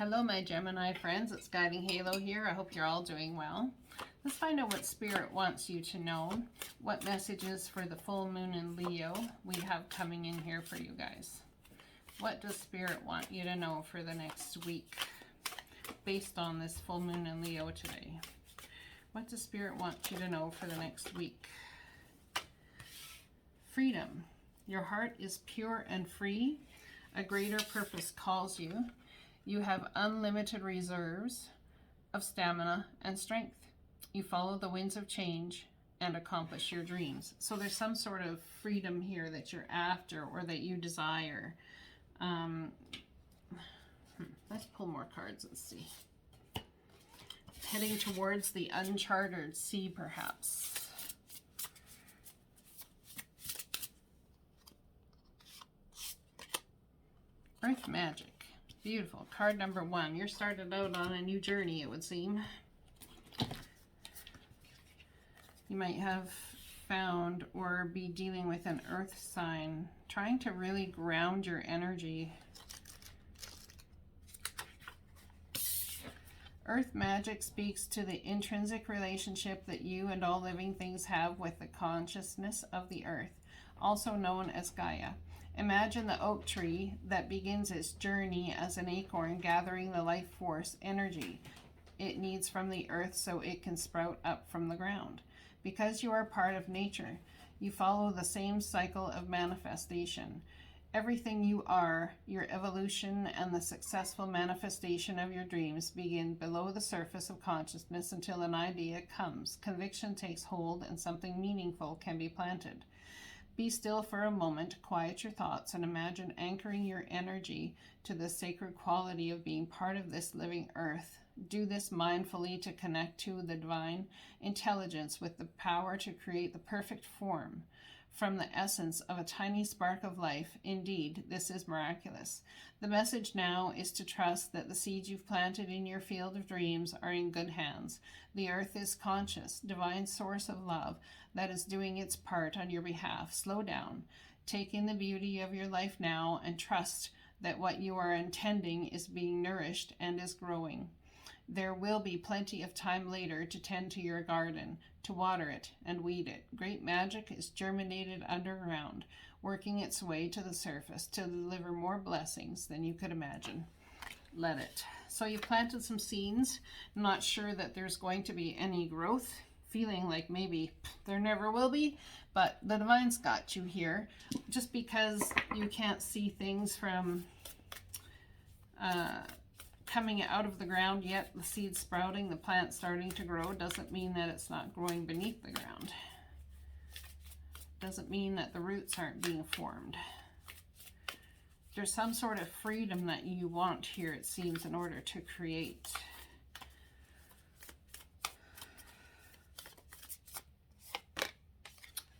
Hello, my Gemini friends. It's Guiding Halo here. I hope you're all doing well. Let's find out what Spirit wants you to know. What messages for the full moon in Leo we have coming in here for you guys. What does Spirit want you to know for the next week based on this full moon in Leo today? What does Spirit want you to know for the next week? Freedom. Your heart is pure and free. A greater purpose calls you. You have unlimited reserves of stamina and strength. You follow the winds of change and accomplish your dreams. So there's some sort of freedom here that you're after or that you desire. Let's pull more cards and see. Heading towards the uncharted sea, perhaps. Earth Magic. Beautiful. Card number 1. You're started out on a new journey, it would seem. You might have found or be dealing with an earth sign, trying to really ground your energy. Earth Magic speaks to the intrinsic relationship that you and all living things have with the consciousness of the earth, also known as Gaia. Imagine the oak tree that begins its journey as an acorn, gathering the life force energy it needs from the earth so it can sprout up from the ground. Because you are part of nature, you follow the same cycle of manifestation. Everything you are, your evolution and the successful manifestation of your dreams begin below the surface of consciousness until an idea comes, conviction takes hold, and something meaningful can be planted. Be still for a moment, quiet your thoughts, and imagine anchoring your energy to the sacred quality of being part of this living earth. Do this mindfully to connect to the divine intelligence with the power to create the perfect form from the essence of a tiny spark of life. Indeed, this is miraculous. The message now is to trust that the seeds you've planted in your field of dreams are in good hands. The earth is conscious, divine source of love that is doing its part on your behalf. Slow down, take in the beauty of your life now, and trust that what you are intending is being nourished and is growing. There will be plenty of time later to tend to your garden, to water it and weed it. Great magic is germinated underground, working its way to the surface to deliver more blessings than you could imagine. Let it. So you planted some seeds, not sure that there's going to be any growth, feeling like maybe there never will be, but the divine's got you here. Just because you can't see things from coming out of the ground yet, the seed sprouting, the plant starting to grow, doesn't mean that it's not growing beneath the ground. Doesn't mean that the roots aren't being formed. There's some sort of freedom that you want here, it seems, in order to create.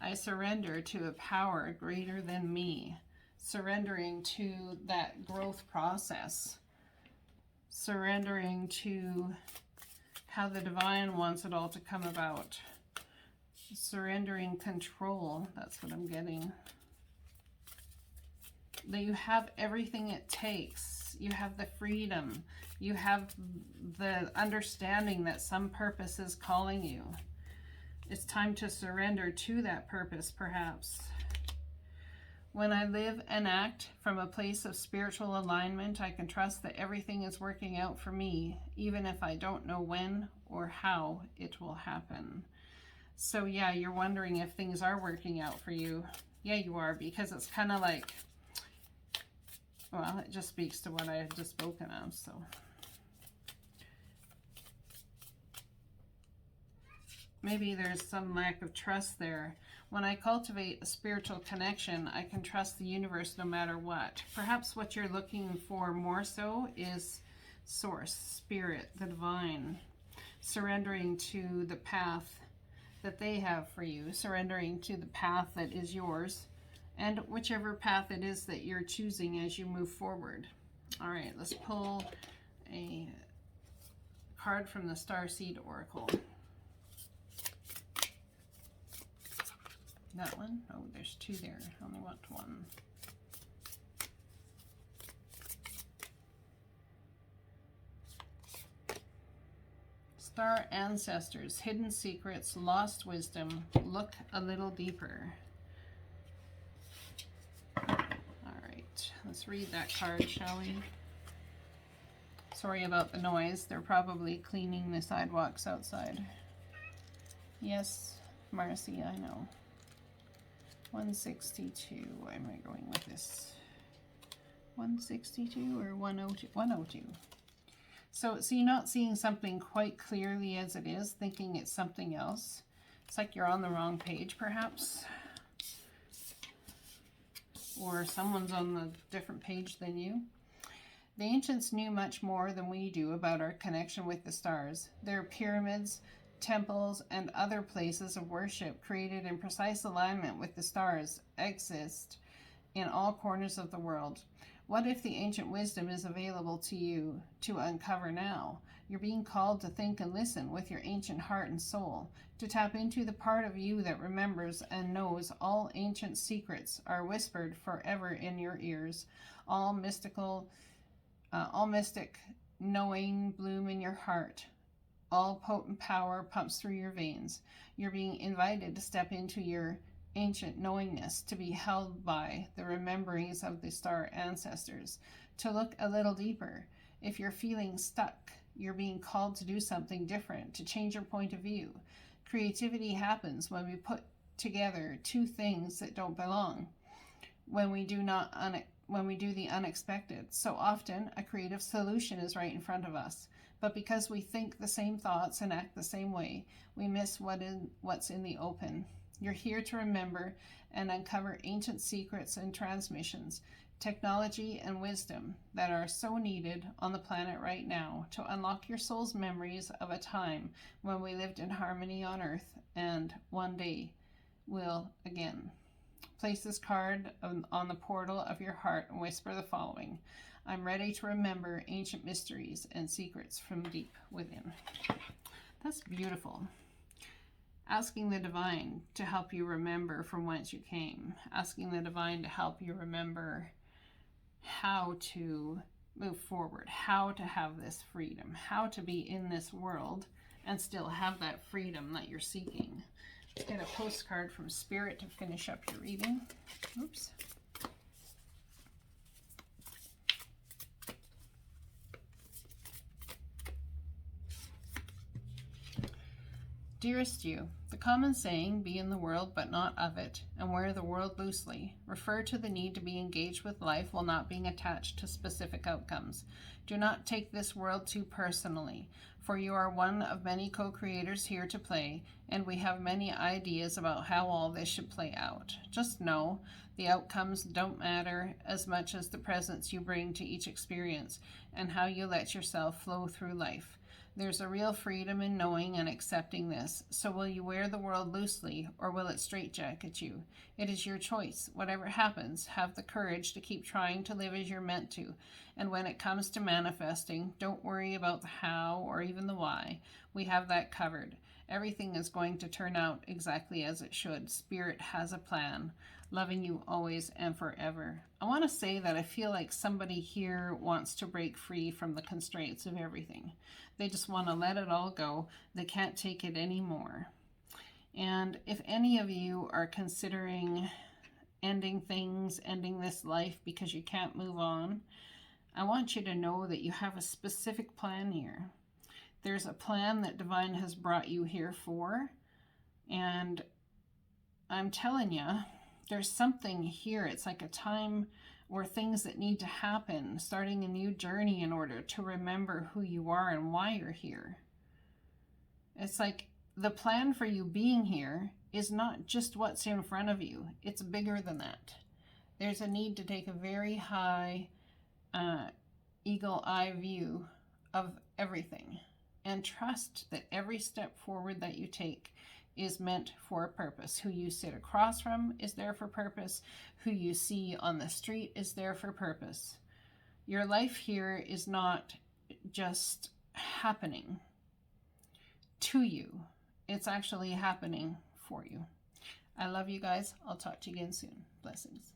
I surrender to a power greater than me. Surrendering to that growth process. Surrendering to how the divine wants it all to come about. Surrendering control, that's what I'm getting. That you have everything it takes. You have the freedom. You have the understanding that some purpose is calling you. It's time to surrender to that purpose, perhaps. When I live and act from a place of spiritual alignment, I can trust that everything is working out for me, even if I don't know when or how it will happen. So yeah, you're wondering if things are working out for you. Yeah, you are, because it's kind of like, well, it just speaks to what I had just spoken of, so. Maybe there's some lack of trust there. When I cultivate a spiritual connection, I can trust the universe no matter what. Perhaps what you're looking for more so is source, spirit, the divine. Surrendering to the path that they have for you. Surrendering to the path that is yours. And whichever path it is that you're choosing as you move forward. All right, let's pull a card from the Starseed Oracle. That one? Oh, there's two there. I only want one. Star ancestors, hidden secrets, lost wisdom. Look a little deeper. All right, let's read that card, shall we? Sorry about the noise. They're probably cleaning the sidewalks outside. Yes, Marcy, I know. 162. Why am I going with this? 162 or 102? 102. So you're not seeing something quite clearly as it is, thinking it's something else. It's like you're on the wrong page, perhaps. Or someone's on a different page than you. The ancients knew much more than we do about our connection with the stars. Their pyramids, temples, and other places of worship created in precise alignment with the stars exist in all corners of the world. What if the ancient wisdom is available to you to uncover now? You're being called to think and listen with your ancient heart and soul, to tap into the part of you that remembers and knows all ancient secrets are whispered forever in your ears. All mystic knowing bloom in your heart. All potent power pumps through your veins. You're being invited to step into your ancient knowingness, to be held by the rememberings of the star ancestors, to look a little deeper. If you're feeling stuck, you're being called to do something different, to change your point of view. Creativity happens when we put together two things that don't belong, when we do the unexpected. So often a creative solution is right in front of us, but because we think the same thoughts and act the same way, we miss what's in the open. You're here to remember and uncover ancient secrets and transmissions, technology and wisdom that are so needed on the planet right now to unlock your soul's memories of a time when we lived in harmony on Earth and one day will again. Place this card on the portal of your heart and whisper the following: I'm ready to remember ancient mysteries and secrets from deep within. That's beautiful. Asking the divine to help you remember from whence you came. Asking the divine to help you remember how to move forward, how to have this freedom, how to be in this world and still have that freedom that you're seeking. Let's get a postcard from Spirit to finish up your reading. Oops. Dearest you, the common saying, be in the world but not of it, and wear the world loosely, refer to the need to be engaged with life while not being attached to specific outcomes. Do not take this world too personally, for you are one of many co-creators here to play, and we have many ideas about how all this should play out. Just know the outcomes don't matter as much as the presence you bring to each experience and how you let yourself flow through life. There's a real freedom in knowing and accepting this. So will you wear the world loosely, or will it straitjacket you? It is your choice. Whatever happens, have the courage to keep trying to live as you're meant to. And when it comes to manifesting, don't worry about the how or even the why. We have that covered. Everything is going to turn out exactly as it should. Spirit has a plan. Loving you always and forever. I want to say that I feel like somebody here wants to break free from the constraints of everything. They just want to let it all go. They can't take it anymore. And if any of you are considering ending things, ending this life because you can't move on, I want you to know that you have a specific plan here. There's a plan that Divine has brought you here for. And I'm telling you, there's something here. It's like a time or things that need to happen, starting a new journey in order to remember who you are and why you're here. It's like the plan for you being here is not just what's in front of you. It's bigger than that. There's a need to take a very high eagle eye view of everything and trust that every step forward that you take is meant for a purpose. Who you sit across from is there for purpose. Who you see on the street is there for purpose. Your life here is not just happening to you. It's actually happening for you. I love you guys. I'll talk to you again soon. Blessings.